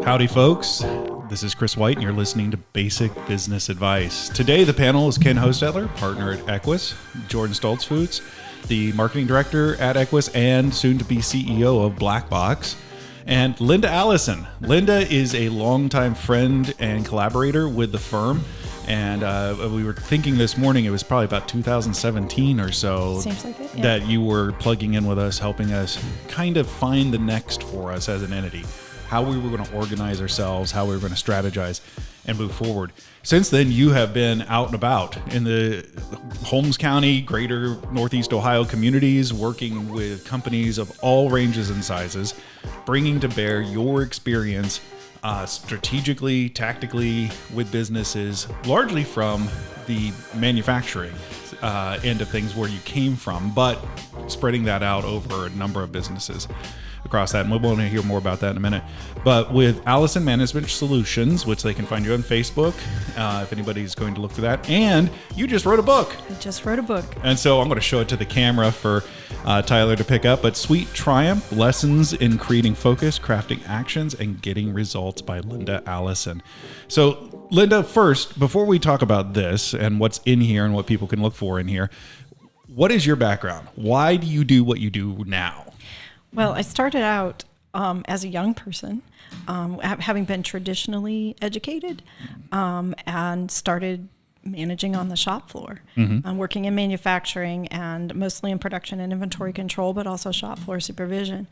Howdy, folks. This is Chris White, and you're listening to Basic Business Advice. Today, the panel is Ken Hostetler, partner at Eques, Jordan Stoltz Foods, the marketing director at Eques, and soon-to-be CEO of Black Box, and Linda Allison. Linda is a longtime friend and collaborator with the firm, and we were thinking this morning, it was probably about 2017 or so. Seems like it, yeah. That you were plugging in with us, helping us kind of find the next for us as an entity. How we were going to organize ourselves, how we were going to strategize and move forward. Since then, you have been out and about in the Holmes County, greater Northeast Ohio communities, working with companies of all ranges and sizes, bringing to bear your experience strategically, tactically with businesses, largely from the manufacturing end of things where you came from, but spreading that out over a number of businesses across that, and we'll want to hear more about that in a minute. But with Allison Management Solutions, which they can find you on Facebook, if anybody's going to look for that, and you just wrote a book. I just wrote a book. And so I'm going to show it to the camera for Tyler to pick up, but Sweet Triumph, Lessons in Creating Focus, Crafting Actions, and Getting Results by Linda Allison. So Linda, first, before we talk about this and what's in here and what people can look for in here, what is your background? Why do you do what you do now? Well, I started out as a young person, having been traditionally educated, and started managing on the shop floor, working in manufacturing and mostly in production and inventory control, but also shop floor supervision.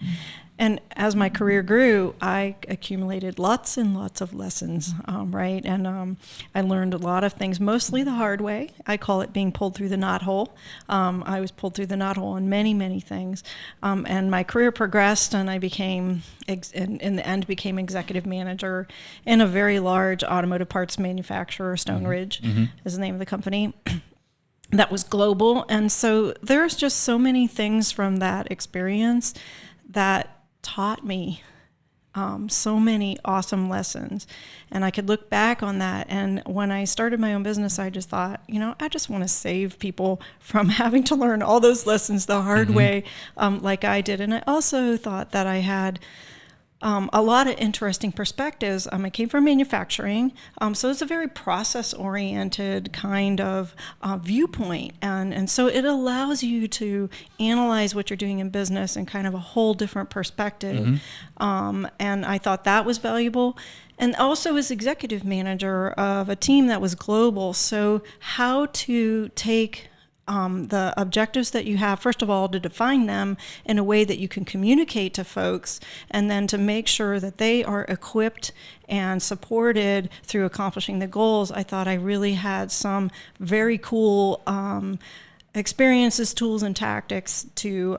And as my career grew, I accumulated lots and lots of lessons, right? And I learned a lot of things, mostly the hard way. I call it being pulled through the knothole. I was pulled through the knothole on many, many things. And my career progressed, and I became, in the end, became executive manager in a very large automotive parts manufacturer, Stone Ridge is the name of the company. That was global. And so there's just so many things from that experience that taught me so many awesome lessons. And I could look back on that. And when I started my own business, I just thought, I just want to save people from having to learn all those lessons the hard way, like I did. And I also thought that I had a lot of interesting perspectives. I came from manufacturing, so it's a very process-oriented kind of viewpoint, and so it allows you to analyze what you're doing in business in kind of a whole different perspective. And I thought that was valuable. And also as executive manager of a team that was global, so how to take the objectives that you have, first of all, to define them in a way that you can communicate to folks, and then to make sure that they are equipped and supported through accomplishing the goals. I thought I really had some very cool experiences, tools, and tactics to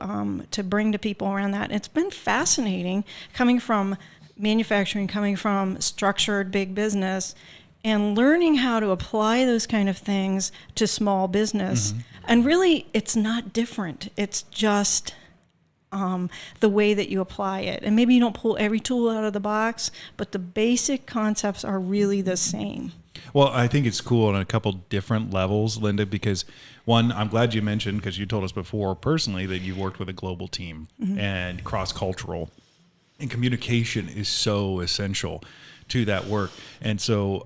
bring to people around that. It's been fascinating coming from manufacturing, coming from structured big business, and learning how to apply those kind of things to small business. And really, it's not different. It's just the way that you apply it. And maybe you don't pull every tool out of the box, but the basic concepts are really the same. Well, I think it's cool on a couple different levels, Linda, because one, I'm glad you mentioned, because you told us before personally that you've worked with a global team and cross-cultural, and communication is so essential to that work. And so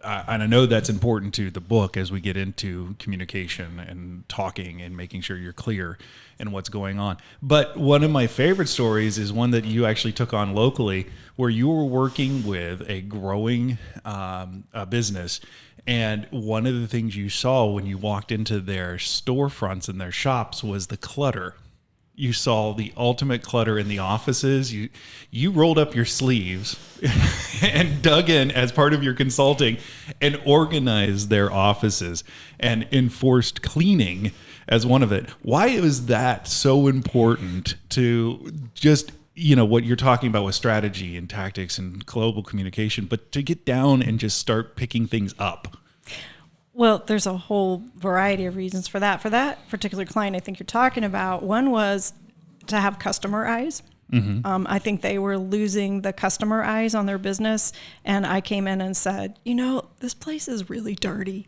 I know that's important to the book as we get into communication and talking and making sure you're clear in what's going on. But one of my favorite stories is one that you actually took on locally, where you were working with a growing business. And one of the things you saw when you walked into their storefronts and their shops was the clutter. You saw the ultimate clutter in the offices. You rolled up your sleeves and dug in as part of your consulting and organized their offices and enforced cleaning as one of it. Why is that so important to just, what you're talking about with strategy and tactics and global communication, but to get down and just start picking things up? Well, there's a whole variety of reasons for that. For that particular client I think you're talking about, one was to have customer eyes. I think they were losing the customer eyes on their business. And I came in and said, this place is really dirty.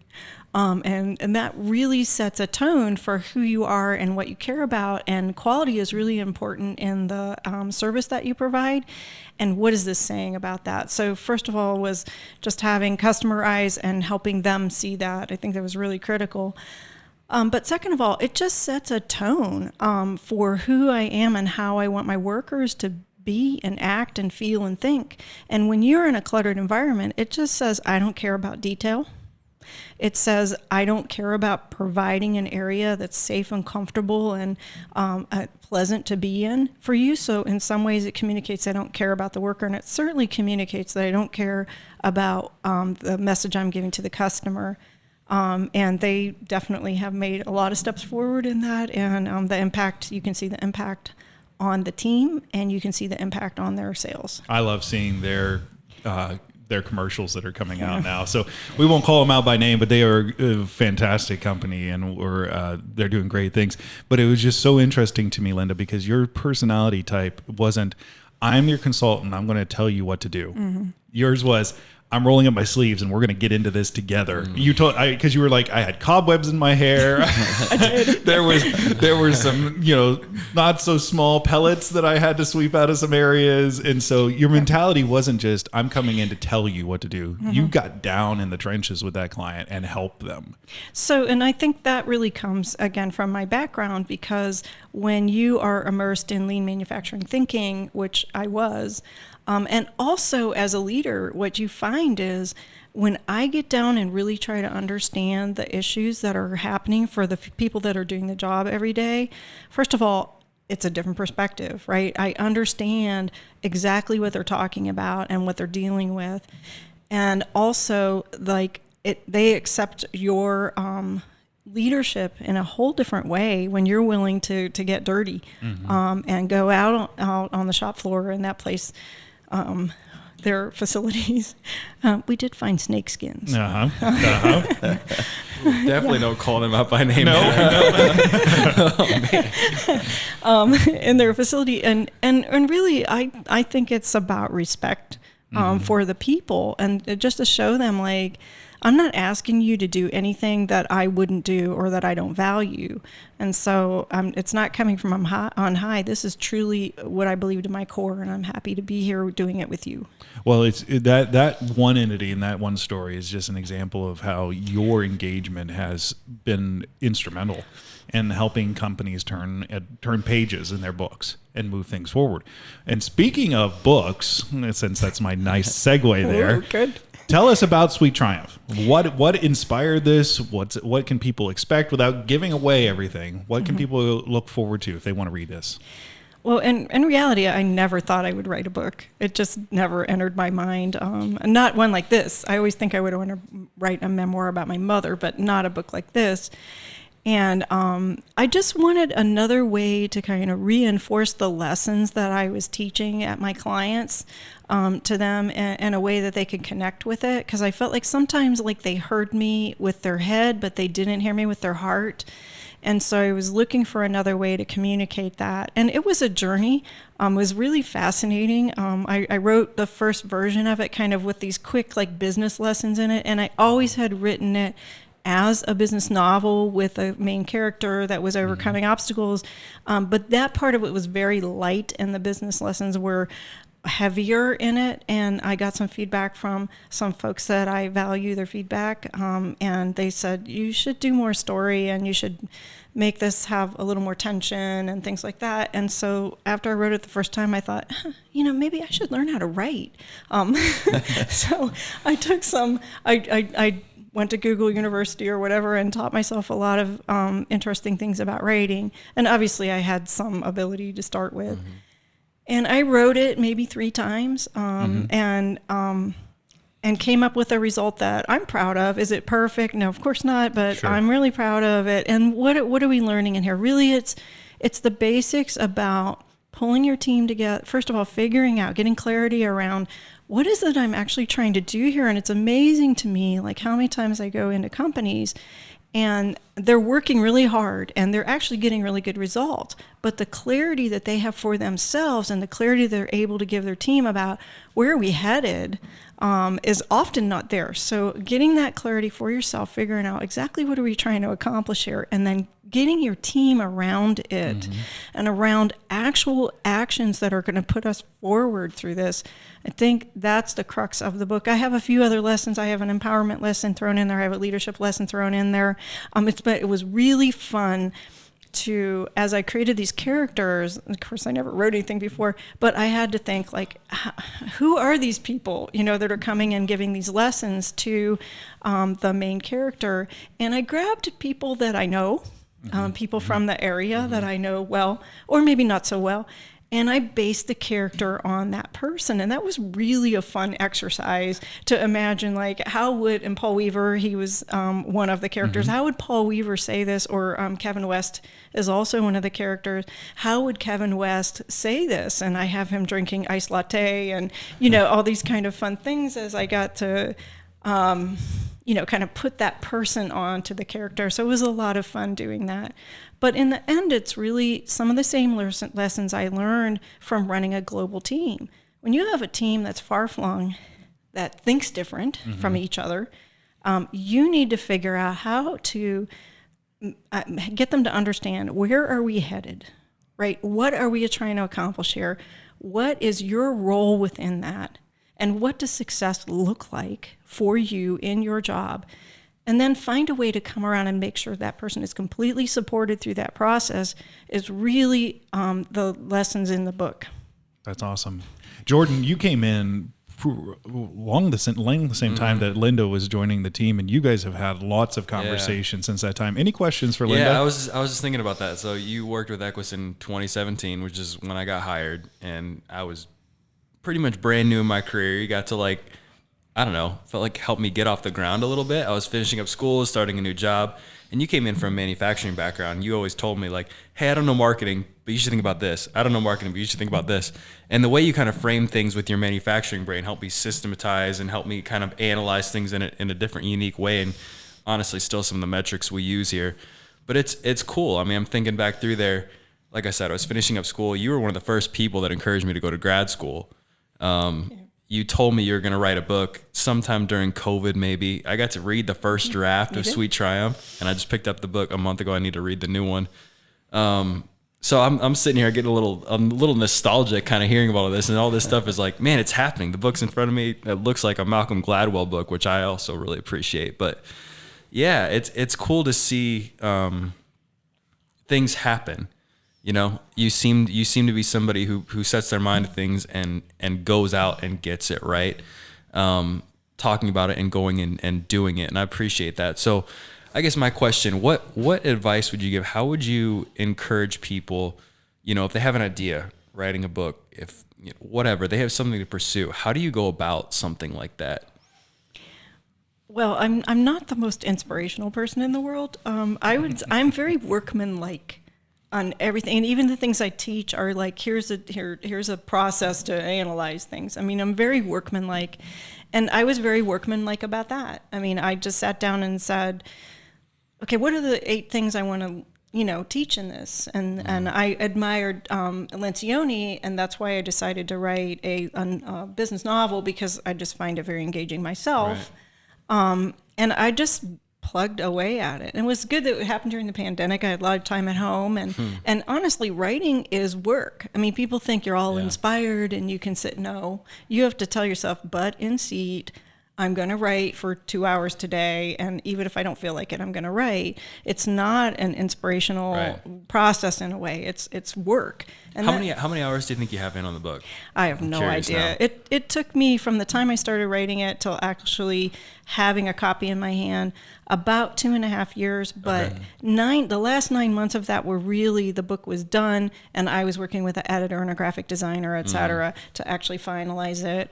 And that really sets a tone for who you are and what you care about. And quality is really important in the service that you provide. And what is this saying about that? So first of all was just having customer eyes and helping them see that. I think that was really critical. But second of all, it just sets a tone for who I am and how I want my workers to be and act and feel and think. And when you're in a cluttered environment, it just says, I don't care about detail. It says, I don't care about providing an area that's safe and comfortable and pleasant to be in for you. So in some ways it communicates I don't care about the worker, and it certainly communicates that I don't care about the message I'm giving to the customer. And they definitely have made a lot of steps forward in that. And the impact, you can see the impact on the team, and you can see the impact on their sales. I love seeing their commercials that are coming out now. So we won't call them out by name, but they are a fantastic company, and they're doing great things. But it was just so interesting to me, Linda, because your personality type wasn't, I'm your consultant, I'm going to tell you what to do. Yours was, I'm rolling up my sleeves and we're going to get into this together. You told, because you were like, I had cobwebs in my hair. I did. there were some, not so small pellets that I had to sweep out of some areas. And so your mentality wasn't just, I'm coming in to tell you what to do. You got down in the trenches with that client and helped them. So, and I think that really comes again from my background, because when you are immersed in lean manufacturing thinking, which I was, and also as a leader, what you find is when I get down and really try to understand the issues that are happening for the people that are doing the job every day, first of all, it's a different perspective, right? I understand exactly what they're talking about and what they're dealing with. And also, they accept your leadership in a whole different way when you're willing to get dirty and go out on the shop floor in that place. Their facilities. We did find snake skins. Definitely don't call them out by name. No. In their facility, and really, I think it's about respect for the people, and just to show them, like, I'm not asking you to do anything that I wouldn't do or that I don't value. And so it's not coming from on high. This is truly what I believe to my core, and I'm happy to be here doing it with you. Well, it's that one entity and that one story is just an example of how your engagement has been instrumental in helping companies turn pages in their books and move things forward. And speaking of books, since that's my nice segue there, good. Tell us about Sweet Triumph. What inspired this? What can people expect without giving away everything? What can people look forward to if they want to read this? Well, in reality, I never thought I would write a book. It just never entered my mind. Not one like this. I always think I would want to write a memoir about my mother, but not a book like this. And I just wanted another way to kind of reinforce the lessons that I was teaching at my clients to them in a way that they could connect with it. Because I felt like sometimes like they heard me with their head, but they didn't hear me with their heart. And so I was looking for another way to communicate that. And it was a journey. It was really fascinating. I wrote the first version of it kind of with these quick like business lessons in it. And I always had written it as a business novel with a main character that was overcoming obstacles. But that part of it was very light, and the business lessons were heavier in it. And I got some feedback from some folks that I value their feedback. And they said, you should do more story, and you should make this have a little more tension and things like that. And so after I wrote it the first time, I thought, maybe I should learn how to write. So I took I went to Google University or whatever and taught myself a lot of interesting things about writing. And obviously I had some ability to start with. And I wrote it maybe 3 times and came up with a result that I'm proud of. Is it perfect? No, of course not, but sure. I'm really proud of it. And what are we learning in here? Really, it's the basics about pulling your team together. First of all, figuring out, getting clarity around what is it I'm actually trying to do here? And it's amazing to me, like how many times I go into companies And they're working really hard and they're actually getting really good results. But the clarity that they have for themselves and the clarity they're able to give their team about where are we headed is often not there. So getting that clarity for yourself, figuring out exactly what are we trying to accomplish here, and then getting your team around it and around actual actions that are going to put us forward through this. I think that's the crux of the book. I have a few other lessons. I have an empowerment lesson thrown in there. I have a leadership lesson thrown in there. It was really fun to, as I created these characters, of course I never wrote anything before, but I had to think like, who are these people, that are coming and giving these lessons to the main character? And I grabbed people that I know, people from the area that I know well, or maybe not so well. And I based the character on that person. And that was really a fun exercise to imagine, like, and Paul Weaver, he was one of the characters. How would Paul Weaver say this? Or Kevin West is also one of the characters. How would Kevin West say this? And I have him drinking iced latte and, all these kind of fun things as I got to, kind of put that person onto the character. So it was a lot of fun doing that. But in the end, it's really some of the same lessons I learned from running a global team. When you have a team that's far-flung, that thinks different from each other, you need to figure out how to get them to understand, where are we headed, right? What are we trying to accomplish here? What is your role within that? And what does success look like for you in your job? And then find a way to come around and make sure that person is completely supported through that process is really the lessons in the book. That's awesome. Jordan, you came in along the same time that Linda was joining the team, and you guys have had lots of conversations since that time. Any questions for Linda? Yeah, I was just thinking about that. So you worked with Eques in 2017, which is when I got hired, and I was pretty much brand new in my career. You got to felt like helped me get off the ground a little bit. I was finishing up school, starting a new job, and you came in from a manufacturing background. You always told me like, hey, I don't know marketing, but you should think about this. I don't know marketing, but you should think about this. And the way you kind of frame things with your manufacturing brain helped me systematize and helped me kind of analyze things in a different, unique way. And honestly, still some of the metrics we use here. But it's cool. I mean, I'm thinking back through there. Like I said, I was finishing up school. You were one of the first people that encouraged me to go to grad school. You told me you were going to write a book sometime during COVID, maybe. I got to read the first draft of Sweet Triumph, and I just picked up the book a month ago. I need to read the new one. So I'm sitting here getting a little nostalgic kind of hearing about all this, and all this stuff is like, man, it's happening. The book's in front of me. It looks like a Malcolm Gladwell book, which I also really appreciate. But yeah, it's cool to see things happen. You seem to be somebody who sets their mind to things and goes out and gets it right, talking about it and going and doing it. And I appreciate that. So I guess my question, what advice would you give? How would you encourage people, if they have an idea, writing a book, if whatever, they have something to pursue, how do you go about something like that? Well, I'm not the most inspirational person in the world. I'm very workmanlike on everything, and even the things I teach are like, here's a process to analyze things. I mean, I'm very workmanlike, and I was very workmanlike about that. I mean, I just sat down and said, okay, what are the 8 things I want to teach in this? And I admired Lencioni, and that's why I decided to write a business novel, because I just find it very engaging myself. Right. And I just plugged away at it. And it was good that it happened during the pandemic. I had a lot of time at home, and honestly, writing is work. I mean, people think you're all inspired and you can sit. No, you have to tell yourself, butt in seat, I'm going to write for 2 hours today, and even if I don't feel like it, I'm going to write. It's not an inspirational process in a way. It's work. And how many hours do you think you have in on the book? I have no idea. It took me from the time I started writing it till actually having a copy in my hand about 2.5 years. But the last 9 months of that were really, the book was done, and I was working with an editor and a graphic designer, et cetera, to actually finalize it.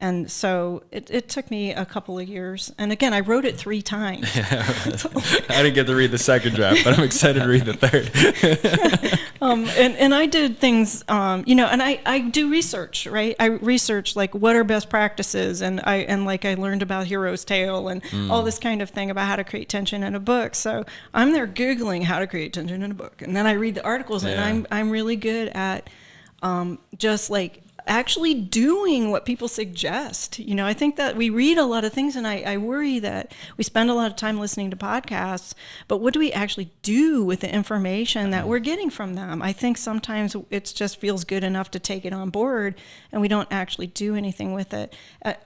And so it took me a couple of years. And again, I wrote it 3 times. I didn't get to read the second draft, but I'm excited to read the third. And I did things, and I do research, right? I research like what are best practices, and I learned about Hero's Tale and all this kind of thing about how to create tension in a book. So I'm there Googling how to create tension in a book, and then I read the articles, and I'm really good at just like actually doing what people suggest. I think that we read a lot of things, and I worry that we spend a lot of time listening to podcasts, but what do we actually do with the information that we're getting from them? I think sometimes it just feels good enough to take it on board, and we don't actually do anything with it.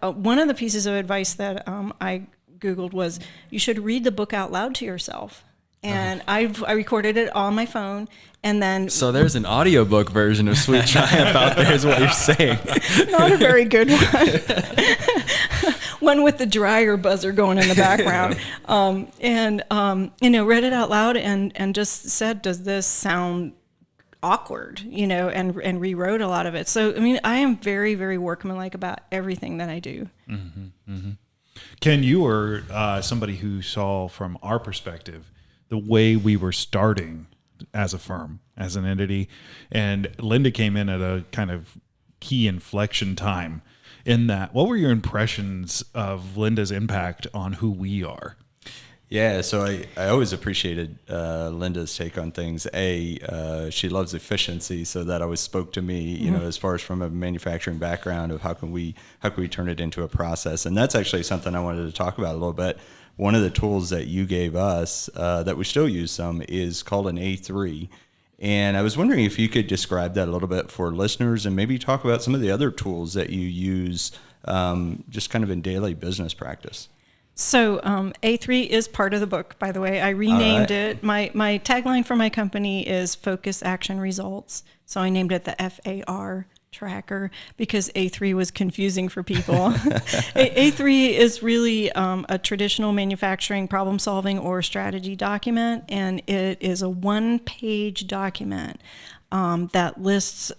One of the pieces of advice that I Googled was you should read the book out loud to yourself. And I recorded it on my phone, and then... So there's an audiobook version of Sweet Triumph out there is what you're saying. Not a very good one. One with the dryer buzzer going in the background. Read it out loud and just said, does this sound awkward, and rewrote a lot of it. So, I am very, very workmanlike about everything that I do. Mm-hmm, mm-hmm. Ken, you were somebody who saw from our perspective the way we were starting as a firm, as an entity. And Linda came in at a kind of key inflection time in that. What were your impressions of Linda's impact on who we are? Yeah, so I always appreciated Linda's take on things. She loves efficiency, so that always spoke to me, as far as from a manufacturing background of how can we turn it into a process. And that's actually something I wanted to talk about a little bit. One of the tools that you gave us that we still use some is called an A3. And I was wondering if you could describe that a little bit for listeners and maybe talk about some of the other tools that you use just kind of in daily business practice. So A3 is part of the book, by the way. I renamed it. My tagline for my company is Focus, Action, Results. So I named it the FAR tracker because A3 was confusing for people. A3 is really a traditional manufacturing problem solving or strategy document, and it is a one-page document that lists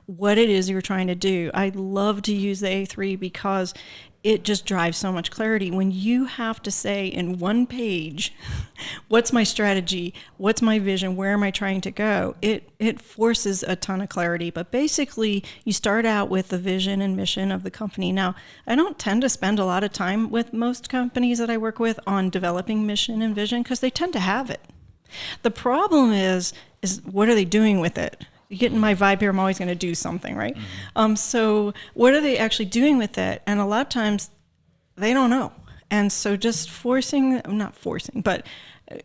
what it is you're trying to do. I love to use the A3 because it just drives so much clarity. When you have to say in one page, what's my strategy, what's my vision, where am I trying to go, it forces a ton of clarity. But basically, you start out with the vision and mission of the company. Now, I don't tend to spend a lot of time with most companies that I work with on developing mission and vision because they tend to have it. The problem is what are they doing with it? You get in my vibe here, I'm always going to do something, right? Mm-hmm. So what are they actually doing with it? And a lot of times they don't know. And so just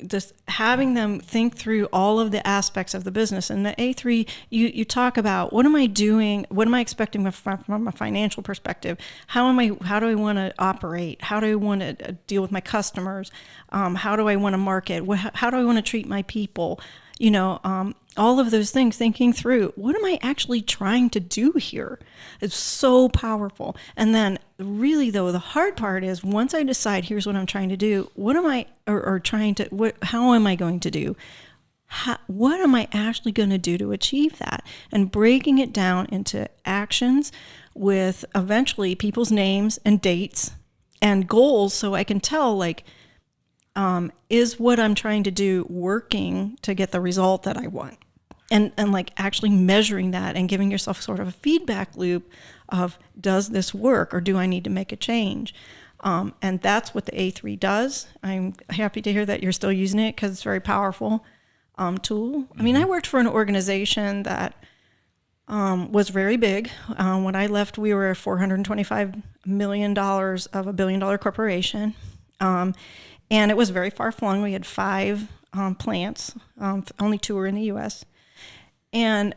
just having them think through all of the aspects of the business. And the A3, you talk about, what am I doing? What am I expecting from a financial perspective? How do I want to operate? How do I want to deal with my customers? How do I want to market? How do I want to treat my people? All of those things, thinking through, what am I actually trying to do here? It's so powerful. And then really though, the hard part is once I decide here's what I'm trying to do, how am I going to do? What am I actually going to do to achieve that? And breaking it down into actions with eventually people's names and dates and goals so I can tell is what I'm trying to do working to get the result that I want? And actually measuring that and giving yourself sort of a feedback loop of, does this work or do I need to make a change? And that's what the A3 does. I'm happy to hear that you're still using it because it's a very powerful tool. Mm-hmm. I worked for an organization that was very big. When I left, we were $425 million of a $1 billion corporation. And it was very far flung. We had 5 plants, only 2 were in the U.S. And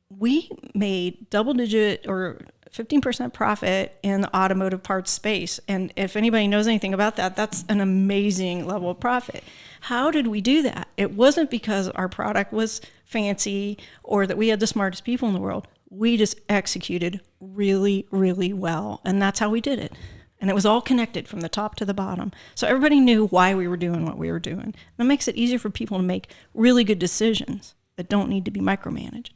we made double-digit or 15% profit in the automotive parts space. And if anybody knows anything about that, that's an amazing level of profit. How did we do that? It wasn't because our product was fancy or that we had the smartest people in the world. We just executed really, really well. And that's how we did it. And it was all connected from the top to the bottom. So everybody knew why we were doing what we were doing. That makes it easier for people to make really good decisions that don't need to be micromanaged.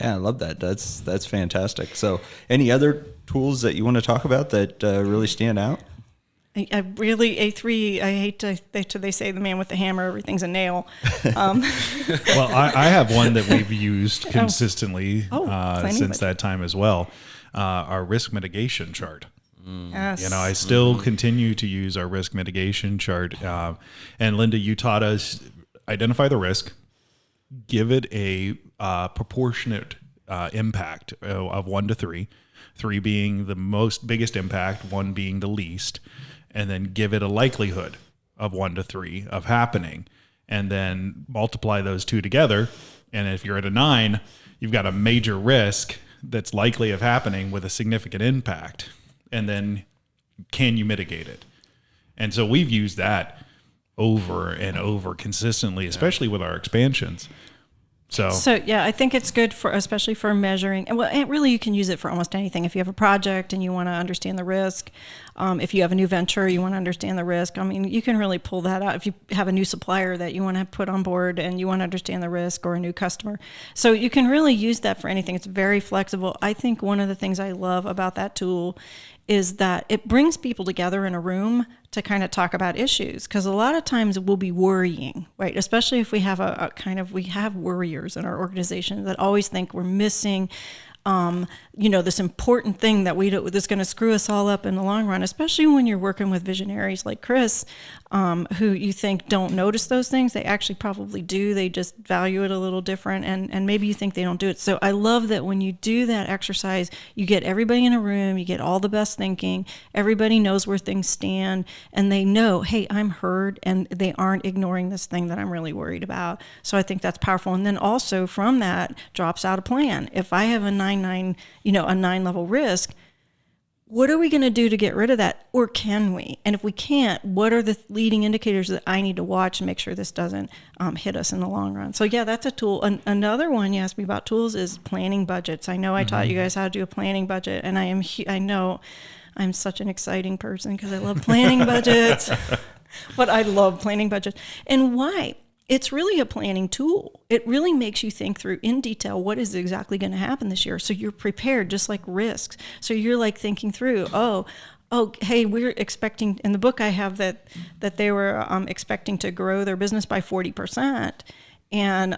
Yeah, I love that. That's fantastic. So any other tools that you want to talk about that really stand out? I really, A3, I hate to, they say the man with the hammer, everything's a nail. Well, I have one that we've used consistently planning since budget. that time as well. Our risk mitigation chart. Yes. You know, I still continue to use our risk mitigation chart. And Linda, you taught us identify the risk, give it a proportionate impact of 1 to 3, 3 being the biggest impact, 1 being the least, and then give it a likelihood of 1 to 3 of happening, and then multiply those two together. And if you're at a 9, you've got a major risk that's likely of happening with a significant impact. And then can you mitigate it? And so we've used that over and over consistently, especially with our expansions. So yeah, I think it's good for, especially for measuring. And well, and really you can use it for almost anything. If you have a project and you want to understand the risk, if you have a new venture, you want to understand the risk. I mean, you can really pull that out. If you have a new supplier that you want to put on board and you want to understand the risk, or a new customer. So you can really use that for anything. It's very flexible. I think one of the things I love about that tool is that it brings people together in a room to kind of talk about issues. Because a lot of times we'll be worrying, right? Especially if we have we have worriers in our organization that always think we're missing, this important thing that's going to screw us all up in the long run, especially when you're working with visionaries like Chris, who you think don't notice those things. They actually probably do. They just value it a little different, and maybe you think they don't do it. So I love that when you do that exercise, you get everybody in a room, you get all the best thinking, everybody knows where things stand, and they know, hey, I'm heard, and they aren't ignoring this thing that I'm really worried about. So I think that's powerful. And then also from that drops out a plan. If I have a 9-level risk, what are we going to do to get rid of that? Or can we? And if we can't, what are the leading indicators that I need to watch to make sure this doesn't hit us in the long run? So yeah, that's a tool. Another one you asked me about tools is planning budgets. I know I taught you guys how to do a planning budget, and I know I'm such an exciting person because I love planning budgets, but I love planning budgets. And why? It's really a planning tool. It really makes you think through in detail what is exactly going to happen this year. So you're prepared, just like risks. So you're like thinking through, hey, we're expecting, in the book I have that they were expecting to grow their business by 40%. And,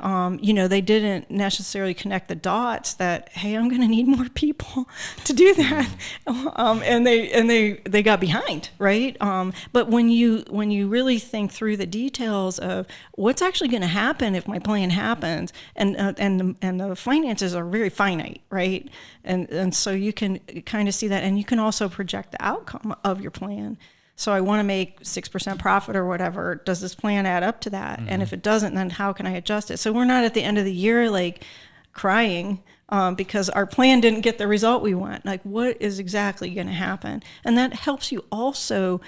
they didn't necessarily connect the dots that, hey, I'm going to need more people to do that. And they got behind, right? But when you really think through the details of what's actually going to happen if my plan happens, and the finances are very finite, right? And so you can kind of see that, and you can also project the outcome of your plan. So I want to make 6% profit or whatever. Does this plan add up to that? And if it doesn't, then how can I adjust it? So we're not at the end of the year like crying because our plan didn't get the result we want. Like, what is exactly going to happen? And that helps you also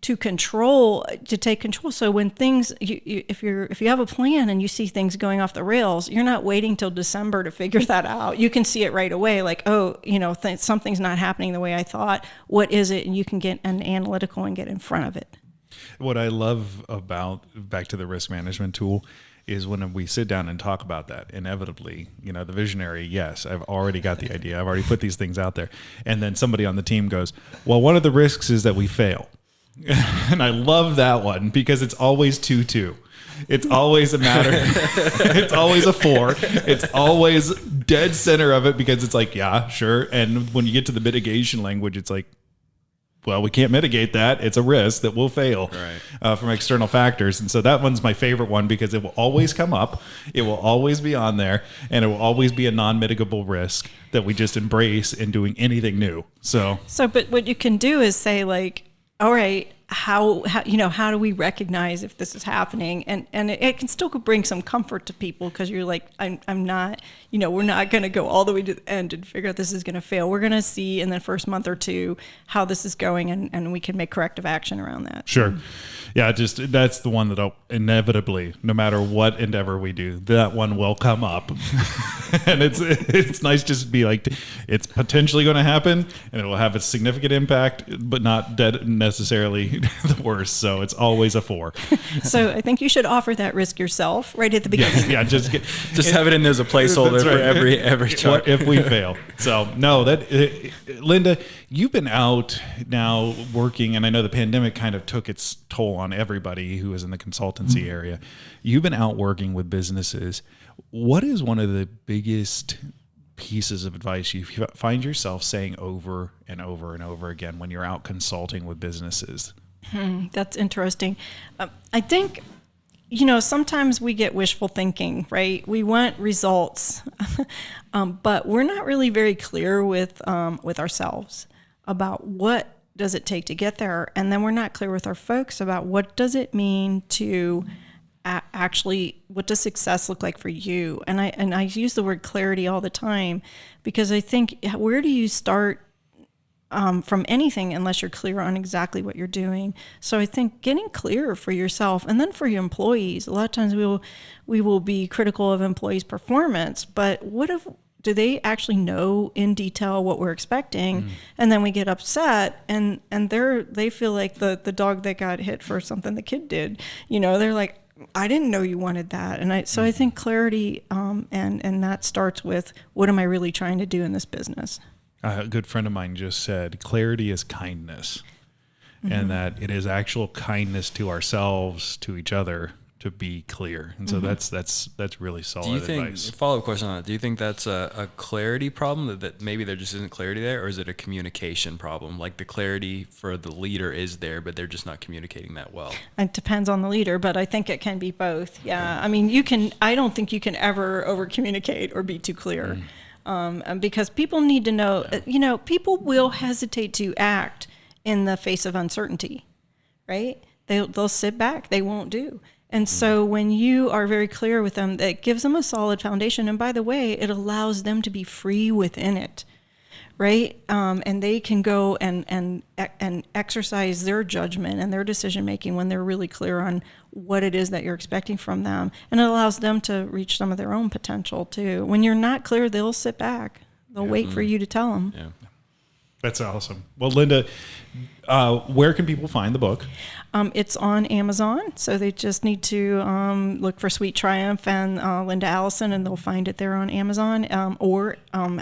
to take control. So when things, if you have a plan and you see things going off the rails, you're not waiting till December to figure that out. You can see it right away, like, something's not happening the way I thought. What is it? And you can get an analytical and get in front of it. What I love about, back to the risk management tool, is when we sit down and talk about that, inevitably, the visionary, yes, I've already got the idea. I've already put these things out there. And then somebody on the team goes, well, one of the risks is that we fail. And I love that one because it's always 2-2. It's always a matter. It's always a 4. It's always dead center of it because it's like, yeah, sure. And when you get to the mitigation language, it's like, well, we can't mitigate that. It's a risk that will fail from external factors. And so that one's my favorite one because it will always come up. It will always be on there, and it will always be a non-mitigable risk that we just embrace in doing anything new. But what you can do is say, like, all right, how do we recognize if this is happening? And it can still bring some comfort to people because you're like, I'm not, we're not going to go all the way to the end and figure out this is going to fail. We're going to see in the first month or two how this is going, and we can make corrective action around that. Sure. Yeah, that's the one that inevitably, no matter what endeavor we do, that one will come up. And it's nice just to be like, it's potentially going to happen, and it will have a significant impact, but not necessarily the worst. So it's always a 4. So I think you should offer that risk yourself right at the beginning. Yeah, just have it in there as a placeholder That's right. for every chart. What if we fail? So no, Linda, you've been out now working, and I know the pandemic kind of took its toll on everybody who was in the consultancy area. You've been out working with businesses. What is one of the biggest pieces of advice you find yourself saying over and over and over again when you're out consulting with businesses? That's interesting. I think, sometimes we get wishful thinking, right? We want results, but we're not really very clear with ourselves about what does it take to get there. And then we're not clear with our folks about what does it mean to actually, what does success look like for you? And I use the word clarity all the time, because I think, where do you start from anything unless you're clear on exactly what you're doing? So I think getting clear for yourself, and then for your employees. A lot of times we will be critical of employees' performance, but do they actually know in detail what we're expecting? And then we get upset, and they feel like the dog that got hit for something the kid did. They're like, I didn't know you wanted that. And I think clarity, and that starts with, what am I really trying to do in this business? A good friend of mine just said, clarity is kindness, and that it is actual kindness to ourselves, to each other, to be clear. And so that's really solid Do you think, advice. follow-up question on that, do you think that's a clarity problem, that maybe there just isn't clarity there, or is it a communication problem? Like the clarity for the leader is there, but they're just not communicating that well? It depends on the leader, but I think it can be both. Yeah. I mean, I don't think you can ever over-communicate or be too clear. Because people need to know, people will hesitate to act in the face of uncertainty, right? They'll sit back, they won't do. And so when you are very clear with them, that gives them a solid foundation. And by the way, it allows them to be free within it, right? And they can go and exercise their judgment and their decision making when they're really clear on what it is that you're expecting from them. And it allows them to reach some of their own potential too. When you're not clear, they'll sit back. They'll wait for you to tell them. Yeah. That's awesome. Well, Linda, where can people find the book? It's on Amazon, so they just need to look for Sweet Triumph and Linda Allison, and they'll find it there on Amazon. Or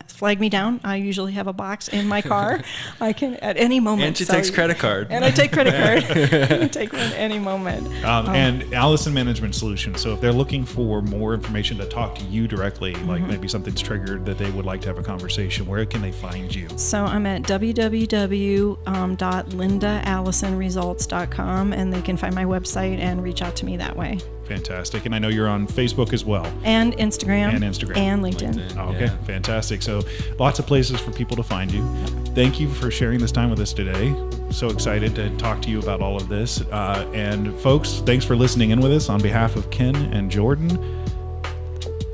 flag me down. I usually have a box in my car. I can at any moment. And she takes credit card. And I take credit card. I can take one any moment. And Allison Management Solutions. So if they're looking for more information to talk to you directly, like maybe something's triggered that they would like to have a conversation, where can they find you? So I'm at www.lindaAllisonresults.com, and they can find my website and reach out to me that way. Fantastic. And I know you're on Facebook as well. And Instagram. And Instagram. And LinkedIn. Okay, Yeah. Fantastic. So lots of places for people to find you. Thank you for sharing this time with us today. So excited to talk to you about all of this. And folks, thanks for listening in with us. On behalf of Ken and Jordan,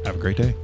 have a great day.